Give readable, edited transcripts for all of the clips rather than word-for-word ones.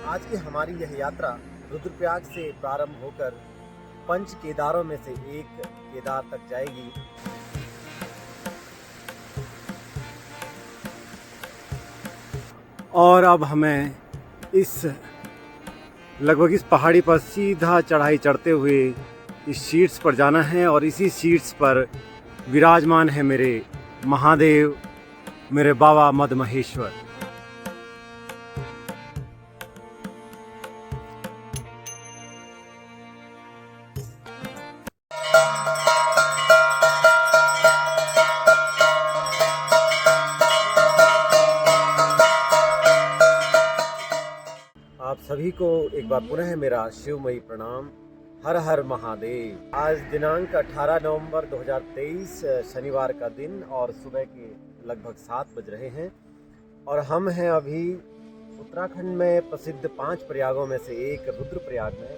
आज की हमारी यह यात्रा रुद्रप्रयाग से प्रारंभ होकर पंच केदारों में से एक केदार तक जाएगी। और अब हमें लगभग इस पहाड़ी पर सीधा चढ़ाई चढ़ते हुए इस शीट्स पर जाना है और इसी शीट्स पर विराजमान है मेरे महादेव, मेरे बाबा मद महेश्वर। आप सभी को एक बार पुनः मेरा शिवमयी प्रणाम। हर हर महादेव। आज दिनांक 18 नवंबर 2023 शनिवार का दिन और सुबह के लगभग 7 बज रहे हैं और हम हैं अभी उत्तराखंड में प्रसिद्ध 5 प्रयागों में से एक रुद्रप्रयाग में।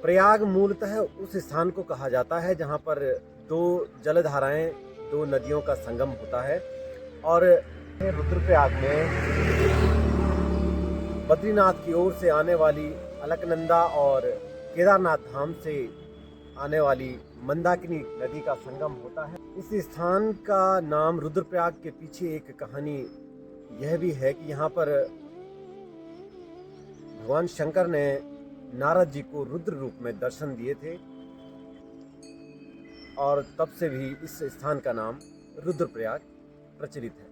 प्रयाग मूलतः उस स्थान को कहा जाता है जहां पर 2 जलधाराएं, 2 नदियों का संगम होता है। और रुद्रप्रयाग में बद्रीनाथ की ओर से आने वाली अलकनंदा और केदारनाथ धाम से आने वाली मंदाकिनी नदी का संगम होता है। इस स्थान का नाम रुद्रप्रयाग के पीछे एक कहानी यह भी है कि यहाँ पर भगवान शंकर ने नारद जी को रुद्र रूप में दर्शन दिए थे और तब से भी इस स्थान का नाम रुद्रप्रयाग प्रचलित है।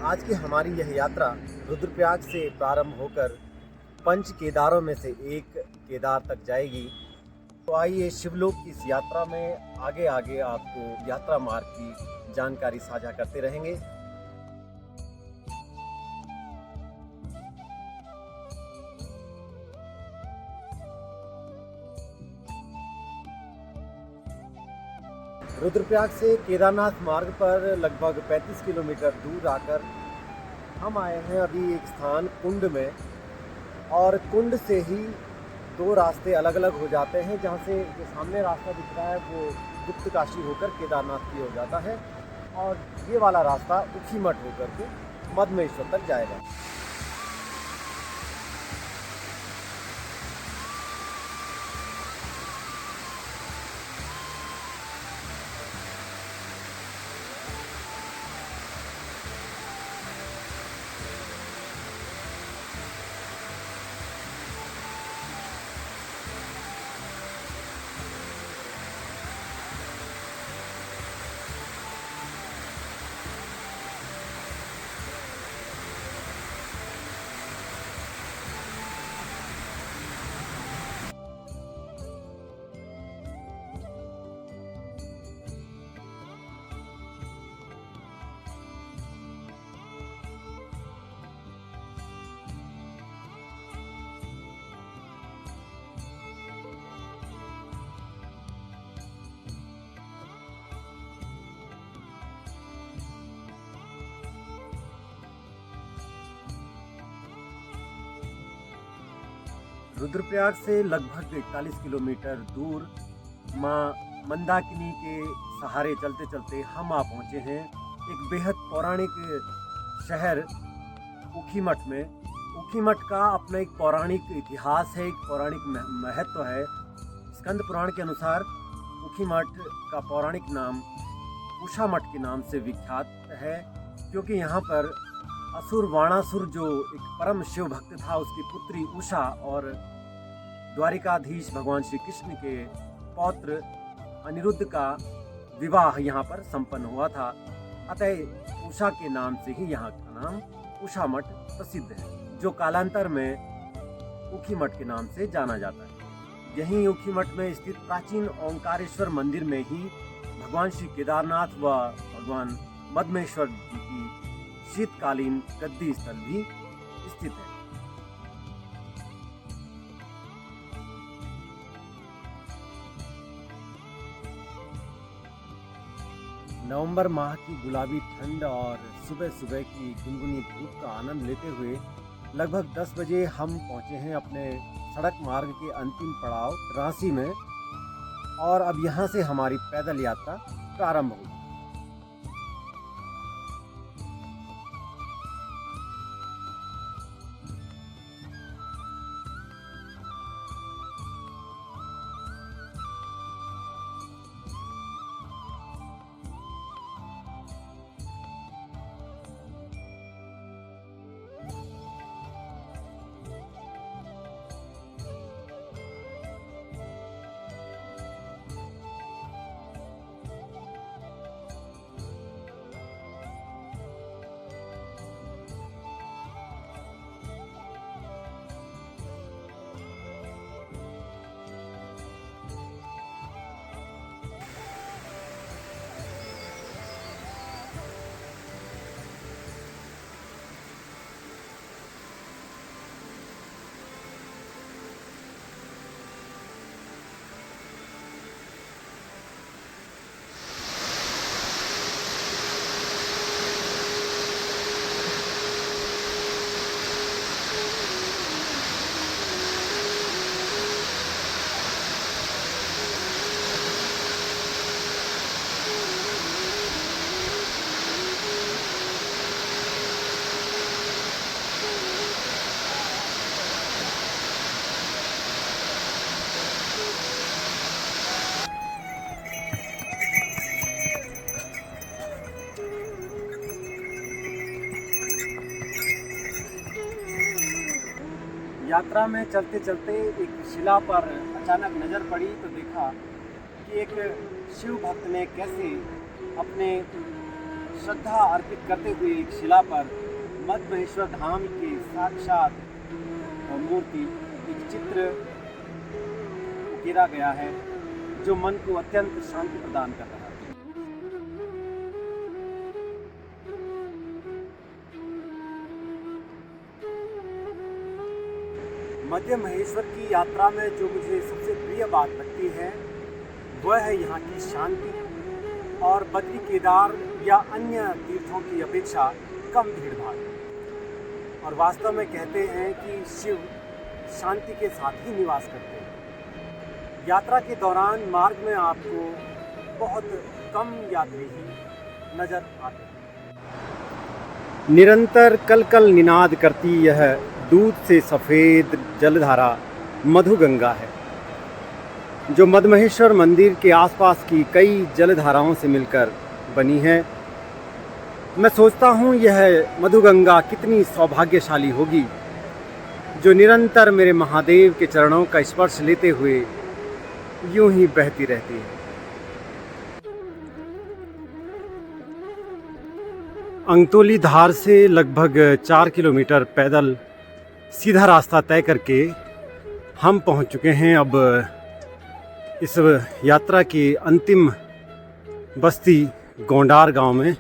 आज की हमारी यह यात्रा रुद्रप्रयाग से प्रारंभ होकर पंच केदारों में से एक केदार तक जाएगी। तो आइए शिवलोक की इस यात्रा में आगे आगे आपको यात्रा मार्ग की जानकारी साझा करते रहेंगे। रुद्रप्रयाग से केदारनाथ मार्ग पर लगभग 35 किलोमीटर दूर आकर हम आए हैं अभी एक स्थान कुंड में। और कुंड से ही 2 रास्ते अलग अलग हो जाते हैं, जहाँ से जो सामने रास्ता दिख रहा है वो गुप्त काशी होकर केदारनाथ की ओर जाता है और ये वाला रास्ता ऊखीमठ होकर के मदमहेश्वर तक जाएगा। रुद्रप्रयाग से लगभग 41 किलोमीटर दूर माँ मंदाकिनी के सहारे चलते चलते हम आ पहुँचे हैं एक बेहद पौराणिक शहर ऊखीमठ में। ऊखीमठ का अपना एक पौराणिक इतिहास है, एक पौराणिक महत्व है। स्कंद पुराण के अनुसार ऊखीमठ का पौराणिक नाम उषा मठ के नाम से विख्यात है, क्योंकि यहाँ पर असुर वाणासुर जो एक परम शिव भक्त था, उसकी पुत्री उषा और द्वारिकाधीश भगवान श्री कृष्ण के पौत्र अनिरुद्ध का विवाह यहाँ पर संपन्न हुआ था। अतः उषा के नाम से ही यहाँ का नाम उषा मठ प्रसिद्ध है, जो कालांतर में ऊखीमठ के नाम से जाना जाता है। यहीं ऊखीमठ में स्थित प्राचीन ओंकारेश्वर मंदिर में ही भगवान श्री केदारनाथ व भगवान मदमहेश्वर जी की शीतकालीन गद्दी स्थल भी स्थित है। नवंबर माह की गुलाबी ठंड और सुबह सुबह की गुनगुनी धूप का आनंद लेते हुए लगभग 10 बजे हम पहुंचे हैं अपने सड़क मार्ग के अंतिम पड़ाव रांसी में और अब यहाँ से हमारी पैदल यात्रा प्रारंभ हुई। यात्रा में चलते चलते एक शिला पर अचानक नज़र पड़ी तो देखा कि एक शिव भक्त ने कैसे अपने श्रद्धा अर्पित करते हुए एक शिला पर मद्महेश्वर धाम के साक्षात मूर्ति, एक चित्र उकेरा गया है जो मन को अत्यंत शांति प्रदान कर रहा है। मध्य महेश्वर की यात्रा में जो मुझे सबसे प्रिय बात लगती है वह है यहाँ की शांति और बद्री केदार या अन्य तीर्थों की अपेक्षा कम भीड़भाड़। और वास्तव में कहते हैं कि शिव शांति के साथ ही निवास करते हैं। यात्रा के दौरान मार्ग में आपको बहुत कम यात्री ही नजर आते हैं। निरंतर कल कल निनाद करती यह दूध से सफ़ेद जलधारा मधुगंगा है, जो मद्महेश्वर मंदिर के आसपास की कई जलधाराओं से मिलकर बनी है। मैं सोचता हूँ यह मधुगंगा कितनी सौभाग्यशाली होगी जो निरंतर मेरे महादेव के चरणों का स्पर्श लेते हुए यूं ही बहती रहती है। अंगतोली धार से लगभग 4 किलोमीटर पैदल सीधा रास्ता तय करके हम पहुंच चुके हैं अब इस यात्रा की अंतिम बस्ती गोंडार गांव में,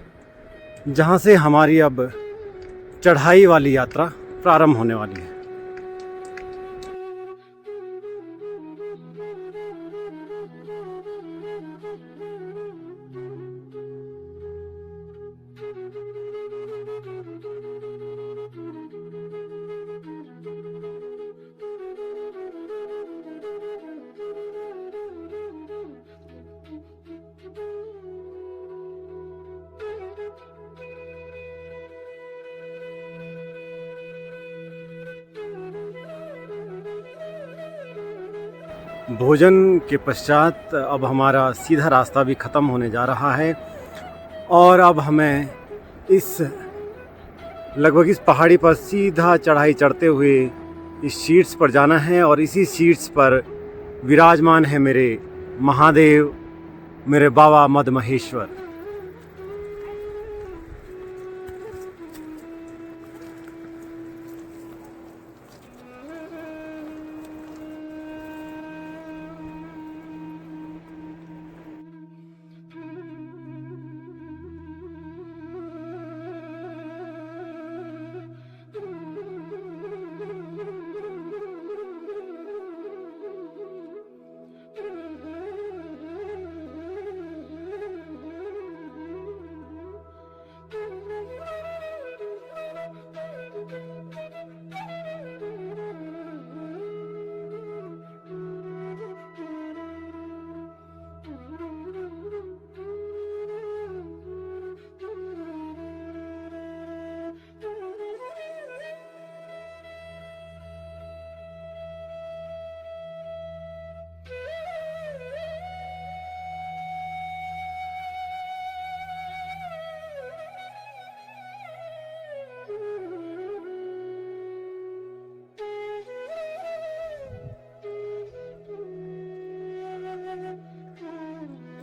जहां से हमारी अब चढ़ाई वाली यात्रा प्रारंभ होने वाली है। भोजन के पश्चात अब हमारा सीधा रास्ता भी ख़त्म होने जा रहा है और अब हमें लगभग इस पहाड़ी पर सीधा चढ़ाई चढ़ते हुए इस शीट्स पर जाना है। और इसी शीट्स पर विराजमान है मेरे महादेव, मेरे बाबा मद्महेश्वर।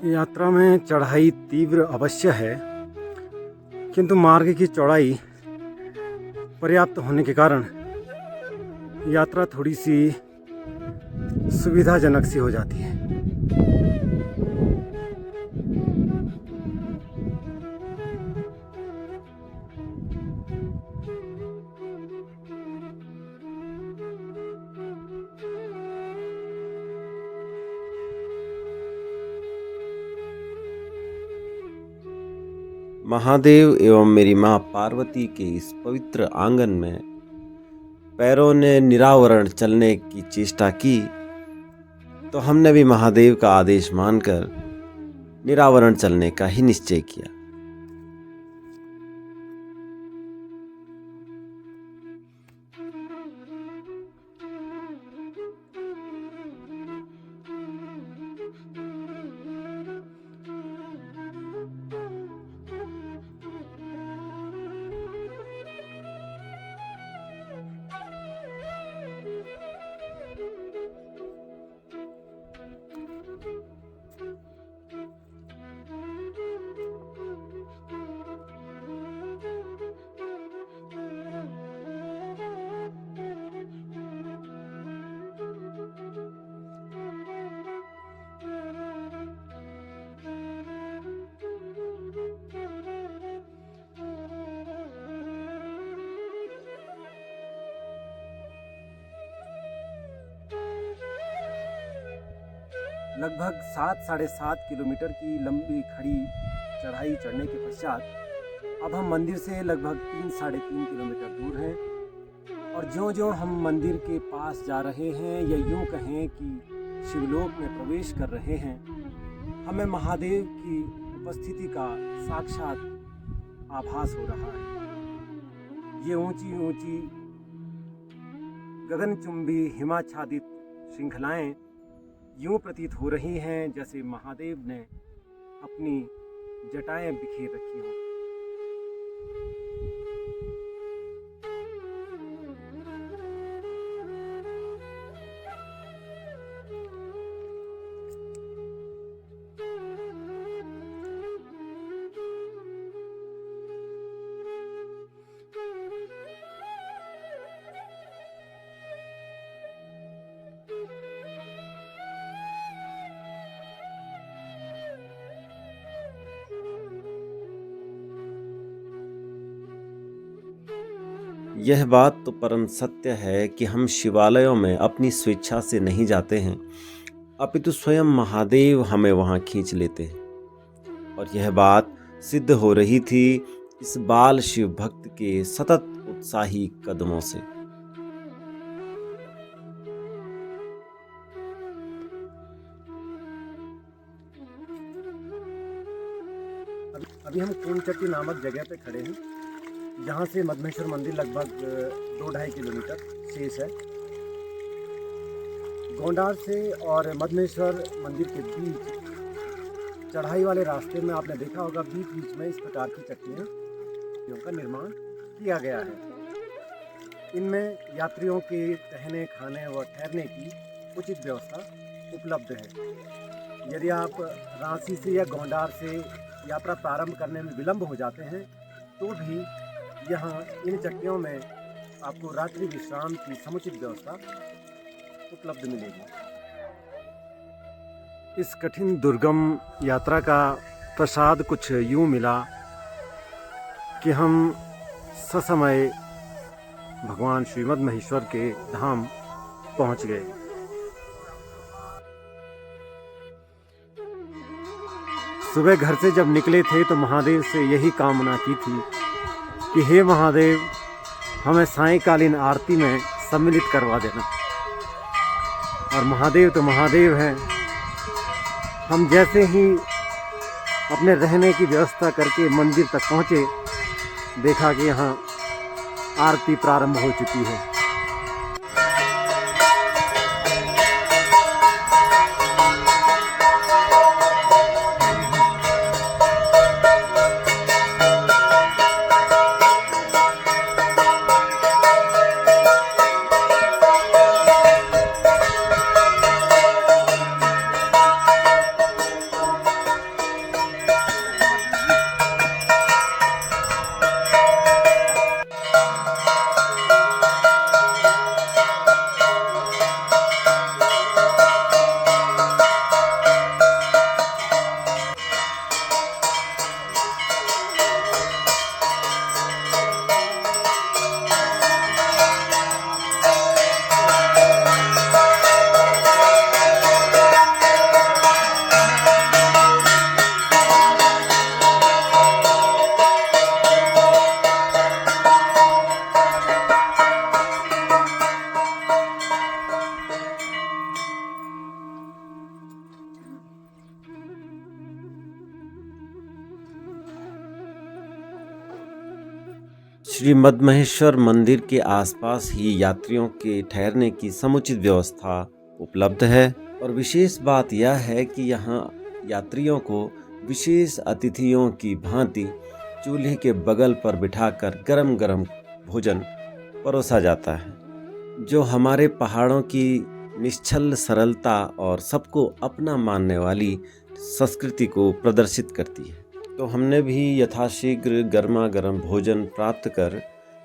यात्रा में चढ़ाई तीव्र अवश्य है, किंतु मार्ग की चौड़ाई पर्याप्त होने के कारण यात्रा थोड़ी सी सुविधाजनक सी हो जाती है। महादेव एवं मेरी माँ पार्वती के इस पवित्र आंगन में पैरों ने निरावरण चलने की चेष्टा की तो हमने भी महादेव का आदेश मानकर निरावरण चलने का ही निश्चय किया। लगभग 7-7.5 किलोमीटर की लंबी खड़ी चढ़ाई चढ़ने के पश्चात अब हम मंदिर से लगभग 3-3.5 किलोमीटर दूर हैं। और ज्यों-ज्यों हम मंदिर के पास जा रहे हैं या यूं कहें कि शिवलोक में प्रवेश कर रहे हैं, हमें महादेव की उपस्थिति का साक्षात आभास हो रहा है। ये ऊंची ऊंची गगनचुंबी हिमाच्छादित श्रृंखलाएं यूं प्रतीत हो रही हैं जैसे महादेव ने अपनी जटाएं बिखेर रखी हों। यह बात तो परम सत्य है कि हम शिवालयों में अपनी स्वेच्छा से नहीं जाते हैं, अपितु स्वयं महादेव हमें वहां खींच लेते हैं। और यह बात सिद्ध हो रही थी इस बाल शिव भक्त के सतत उत्साही कदमों से। अभी हम कोनचट्टी नामक जगह पे खड़े हैं, जहाँ से मधमेश्वर मंदिर लगभग 2-2.5 किलोमीटर शेष है। गोंडार से और मधमेश्वर मंदिर के बीच चढ़ाई वाले रास्ते में आपने देखा होगा बीच बीच में इस प्रकार की चट्टियों का निर्माण किया गया है। इनमें यात्रियों के रहने, खाने व ठहरने की उचित व्यवस्था उपलब्ध है। यदि आप रांची से या गोंडार से यात्रा प्रारंभ करने में विलंब हो जाते हैं तो भी यहाँ इन चट्टियों में आपको रात्रि विश्राम की समुचित व्यवस्था उपलब्ध मिलेगी। इस कठिन दुर्गम यात्रा का प्रसाद कुछ यूँ मिला कि हम ससमय भगवान श्रीमद महेश्वर के धाम पहुँच गए। सुबह घर से जब निकले थे तो महादेव से यही कामना की थी कि हे महादेव, हमें सायंकालीन आरती में सम्मिलित करवा देना। और महादेव तो महादेव हैं। हम जैसे ही अपने रहने की व्यवस्था करके मंदिर तक पहुँचे, देखा कि यहाँ आरती प्रारंभ हो चुकी है। श्री मधमहेश्वर मंदिर के आसपास ही यात्रियों के ठहरने की समुचित व्यवस्था उपलब्ध है। और विशेष बात यह है कि यहाँ यात्रियों को विशेष अतिथियों की भांति चूल्हे के बगल पर बिठाकर गरम गरम भोजन परोसा जाता है, जो हमारे पहाड़ों की निश्चल सरलता और सबको अपना मानने वाली संस्कृति को प्रदर्शित करती है। तो हमने भी यथाशीघ्र गर्मा गर्म भोजन प्राप्त कर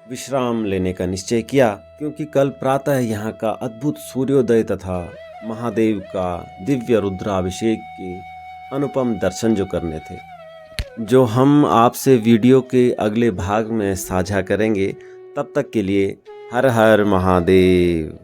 विश्राम लेने का निश्चय किया, क्योंकि कल प्रातः यहाँ का अद्भुत सूर्योदय तथा महादेव का दिव्य रुद्राभिषेक के अनुपम दर्शन जो करने थे, जो हम आपसे वीडियो के अगले भाग में साझा करेंगे। तब तक के लिए हर हर महादेव।